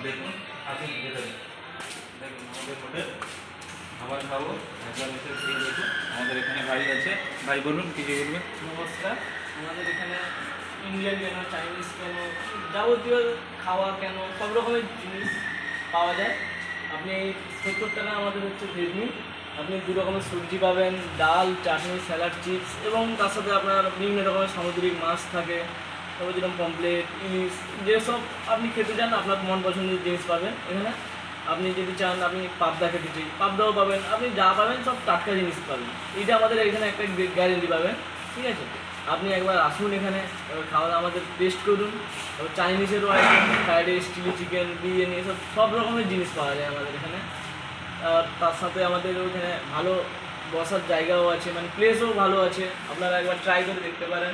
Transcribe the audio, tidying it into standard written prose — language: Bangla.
দেখুন আসুন ভেতরে দেখুন আমাদের হোটেল খাবার খাবো একবার এসে খেয়ে দেখুন। আমাদের এখানে ভাই আছে, ভাই বলুন কী কী বলবেন। নমস্কার। আমাদের এখানে ইন্ডিয়ান কেন, চাইনিজ কেন, যাবতীয় খাওয়া কেন, সব রকমের জিনিস পাওয়া যায়। আপনি 70 টাকা আমাদের হচ্ছে ভেজ মিল। আপনি 2 রকমের সবজি পাবেন, ডাল, চাটনি, স্যালাড, চিপস এবং তার সাথে আপনার বিভিন্ন রকমের সামুদ্রিক মাছ থাকে, তারপর যেরকম পমপ্লেট, ইলিশ, যেসব আপনি খেতে চান আপনার মন পছন্দের জিনিস পাবেন এখানে। আপনি যদি চান আপনি পাবদা খেতে চাই, পাবদাও পাবেন। আপনি যা পাবেন সব টাটকা জিনিস পাবেন। এইটা আমাদের এখানে একটা গ্যারেন্টি পাবেন, ঠিক আছে? আপনি একবার আসুন এখানে, খাওয়া দাওয়া আমাদের টেস্ট করুন। চাইনিজেরও item, fried rice, chilli chicken, biryani, এসব সব রকমের জিনিস পাওয়া যায় আমাদের এখানে। আর তার সাথে আমাদের ওখানে ভালো বসার জায়গাও আছে, মানে প্লেসও ভালো আছে, আপনারা একবার ট্রাই করে দেখতে পারেন।